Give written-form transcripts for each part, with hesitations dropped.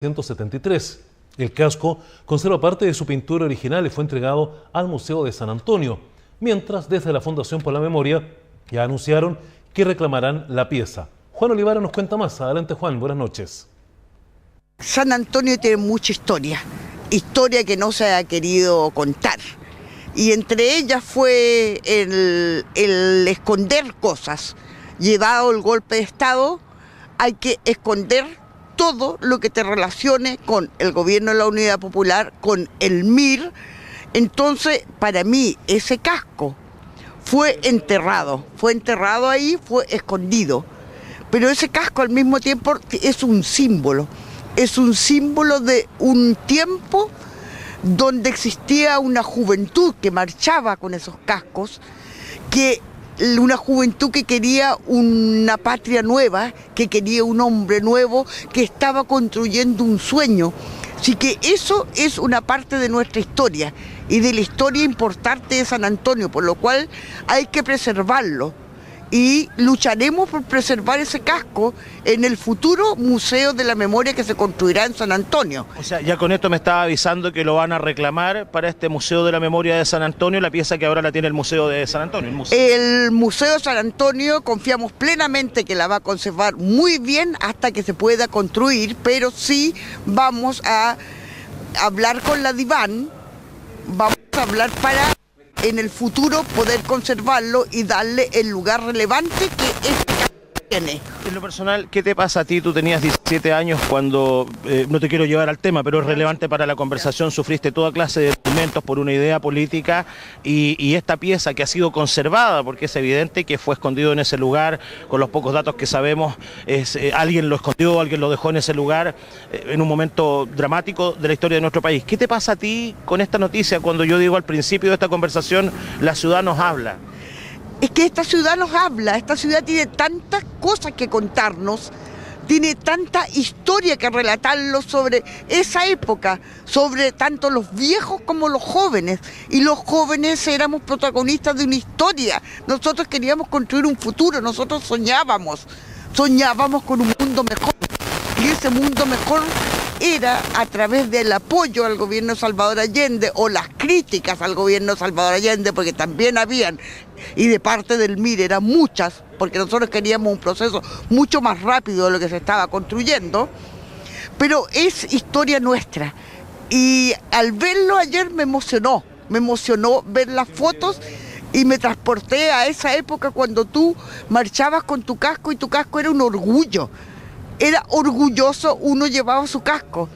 1973. El casco conserva parte de su pintura original y fue entregado al Museo de San Antonio, mientras desde la Fundación por la Memoria ya anunciaron que reclamarán la pieza. Juan Olivara nos cuenta más. Adelante, Juan, buenas noches. San Antonio tiene mucha historia que no se ha querido contar. Y entre ellas fue el esconder cosas. Llegado el golpe de Estado, hay que esconder todo lo que te relacione con el gobierno de la Unidad Popular, con el MIR. Entonces, para mí, ese casco fue enterrado ahí, fue escondido. Pero ese casco al mismo tiempo es un símbolo de un tiempo donde existía una juventud que marchaba con esos cascos, una juventud que quería una patria nueva, que quería un hombre nuevo, que estaba construyendo un sueño. Así que eso es una parte de nuestra historia y de la historia importante de San Antonio, por lo cual hay que preservarlo. Y lucharemos por preservar ese casco en el futuro Museo de la Memoria que se construirá en San Antonio. O sea, ya con esto me estaba avisando que lo van a reclamar para este Museo de la Memoria de San Antonio, la pieza que ahora la tiene el Museo de San Antonio. El Museo de San Antonio confiamos plenamente que la va a conservar muy bien hasta que se pueda construir, pero sí vamos a hablar con la DIVAN, vamos a hablar para en el futuro poder conservarlo y darle el lugar relevante que este casco tiene. En lo personal, ¿qué te pasa a ti? Tú tenías 17 años cuando, no te quiero llevar al tema, pero es relevante para la conversación, sufriste toda clase de documentos por una idea política y esta pieza que ha sido conservada, porque es evidente que fue escondido en ese lugar, con los pocos datos que sabemos, alguien lo escondió, alguien lo dejó en ese lugar, en un momento dramático de la historia de nuestro país. ¿Qué te pasa a ti con esta noticia cuando yo digo al principio de esta conversación, la ciudad nos habla? Es que esta ciudad nos habla, esta ciudad tiene tantas cosas que contarnos, tiene tanta historia que relatarnos sobre esa época, sobre tanto los viejos como los jóvenes. Y los jóvenes éramos protagonistas de una historia. Nosotros queríamos construir un futuro, nosotros soñábamos con un mundo mejor. Y ese mundo mejor era a través del apoyo al gobierno de Salvador Allende o las críticas al gobierno de Salvador Allende, porque también habían, y de parte del MIR eran muchas, porque nosotros queríamos un proceso mucho más rápido de lo que se estaba construyendo, pero es historia nuestra. Y al verlo ayer me emocionó ver las fotos y me transporté a esa época cuando tú marchabas con tu casco y tu casco era un orgullo. Era orgulloso, uno llevaba su casco.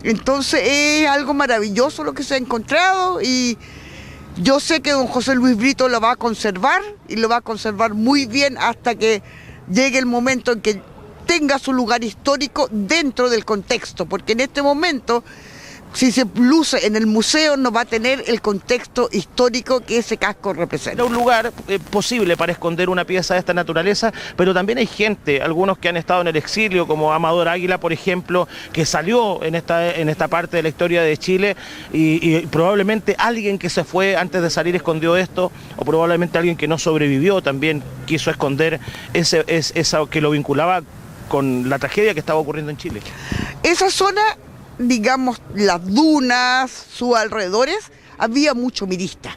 Entonces es algo maravilloso lo que se ha encontrado y yo sé que don José Luis Brito lo va a conservar y lo va a conservar muy bien hasta que llegue el momento en que tenga su lugar histórico dentro del contexto, porque en este momento, si se luce en el museo, no va a tener el contexto histórico que ese casco representa. Era un lugar posible para esconder una pieza de esta naturaleza, pero también hay gente, algunos que han estado en el exilio, como Amador Águila, por ejemplo, que salió en esta parte de la historia de Chile y probablemente alguien que se fue antes de salir escondió esto, o probablemente alguien que no sobrevivió también quiso esconder eso que lo vinculaba con la tragedia que estaba ocurriendo en Chile. Esa zona, digamos, las dunas, sus alrededores, había mucho mirista.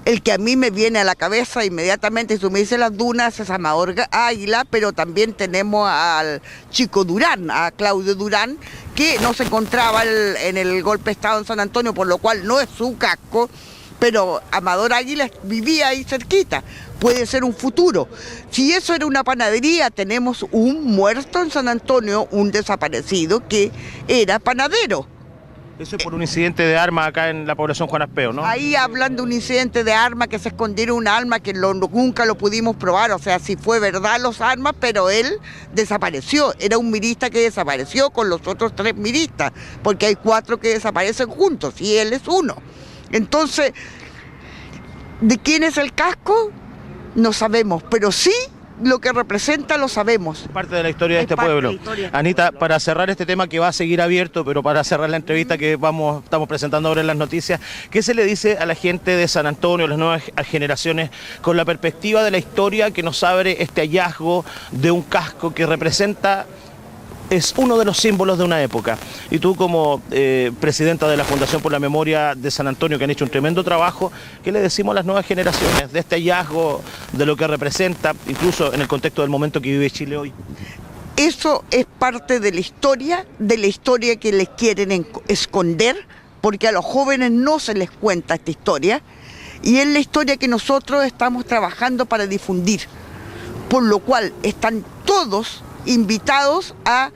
El que a mí me viene a la cabeza inmediatamente, si me dice las dunas, es Amador Águila, pero también tenemos al chico Durán, a Claudio Durán, que no se encontraba en el golpe de Estado en San Antonio, por lo cual no es su casco, pero Amador Águila vivía ahí cerquita. Puede ser un futuro. Si eso era una panadería, tenemos un muerto en San Antonio, un desaparecido que era panadero. Eso es por un incidente de arma acá en la población Juan Aspeo, ¿no? Ahí hablan de un incidente de arma, que se escondieron un arma que nunca lo pudimos probar, o sea, si fue verdad los armas, pero él desapareció. Era un mirista que desapareció con los otros 3 miristas, porque hay 4 que desaparecen juntos y él es uno. Entonces, ¿de quién es el casco? No sabemos, pero sí lo que representa lo sabemos. Es parte de la historia de este pueblo. Anita, para cerrar este tema que va a seguir abierto, pero para cerrar la entrevista que estamos presentando ahora en las noticias, ¿qué se le dice a la gente de San Antonio, a las nuevas generaciones, con la perspectiva de la historia que nos abre este hallazgo de un casco que representa es uno de los símbolos de una época. Y tú como presidenta de la Fundación por la Memoria de San Antonio, que han hecho un tremendo trabajo, ¿qué le decimos a las nuevas generaciones de este hallazgo, de lo que representa, incluso en el contexto del momento que vive Chile hoy? Eso es parte de la historia que les quieren esconder, porque a los jóvenes no se les cuenta esta historia, y es la historia que nosotros estamos trabajando para difundir, por lo cual están todos invitados a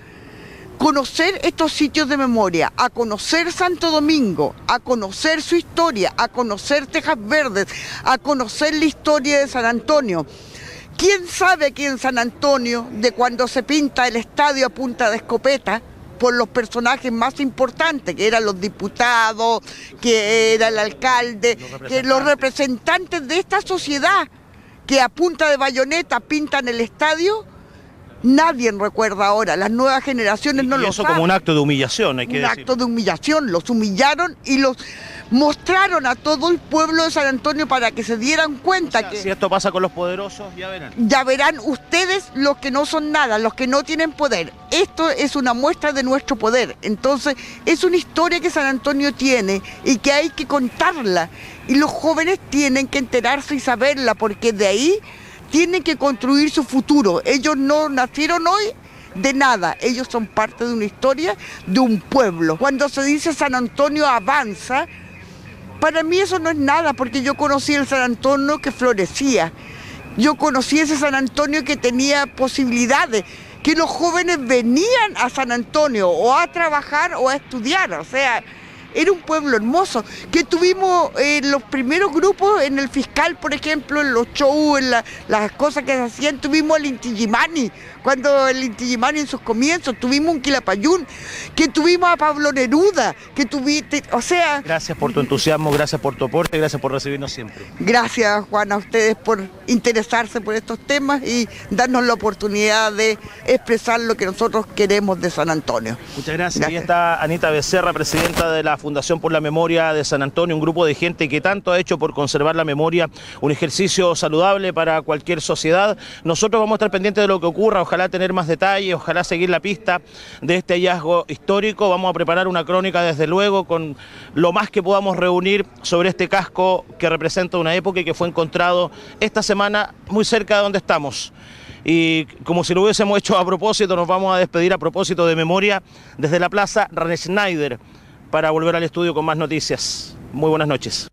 conocer estos sitios de memoria, a conocer Santo Domingo, a conocer su historia, a conocer Tejas Verdes, a conocer la historia de San Antonio. ¿Quién sabe aquí en San Antonio de cuando se pinta el estadio a punta de escopeta por los personajes más importantes, que eran los diputados, que era el alcalde, que los representantes de esta sociedad que a punta de bayoneta pintan el estadio? Nadie recuerda ahora, las nuevas generaciones no lo saben. Eso como un acto de humillación, hay que decir. Un acto de humillación, los humillaron y los mostraron a todo el pueblo de San Antonio para que se dieran cuenta, o sea, que si esto pasa con los poderosos, ya verán. Ya verán ustedes los que no son nada, los que no tienen poder. Esto es una muestra de nuestro poder. Entonces, es una historia que San Antonio tiene y que hay que contarla. Y los jóvenes tienen que enterarse y saberla, porque de ahí tienen que construir su futuro. Ellos no nacieron hoy de nada, ellos son parte de una historia, de un pueblo. Cuando se dice San Antonio avanza, para mí eso no es nada, porque yo conocí el San Antonio que florecía. Yo conocí ese San Antonio que tenía posibilidades, que los jóvenes venían a San Antonio o a trabajar o a estudiar, o sea, era un pueblo hermoso, que tuvimos los primeros grupos en el fiscal, por ejemplo, en los shows, en las cosas que se hacían, tuvimos el Inti Illimani, cuando el Inti Illimani en sus comienzos, tuvimos un Quilapayún, que tuvimos a Pablo Neruda, que tuviste, o sea... Gracias por tu entusiasmo, gracias por tu aporte, gracias por recibirnos siempre. Gracias, Juan, a ustedes por interesarse por estos temas y darnos la oportunidad de expresar lo que nosotros queremos de San Antonio. Muchas gracias. Ahí está Anita Becerra, presidenta de la Fundación por la Memoria de San Antonio, un grupo de gente que tanto ha hecho por conservar la memoria, un ejercicio saludable para cualquier sociedad. Nosotros vamos a estar pendientes de lo que ocurra, ojalá tener más detalles, ojalá seguir la pista de este hallazgo histórico. Vamos a preparar una crónica desde luego con lo más que podamos reunir sobre este casco que representa una época y que fue encontrado esta semana muy cerca de donde estamos. Y como si lo hubiésemos hecho a propósito, nos vamos a despedir a propósito de memoria desde la Plaza René Schneider, para volver al estudio con más noticias. Muy buenas noches.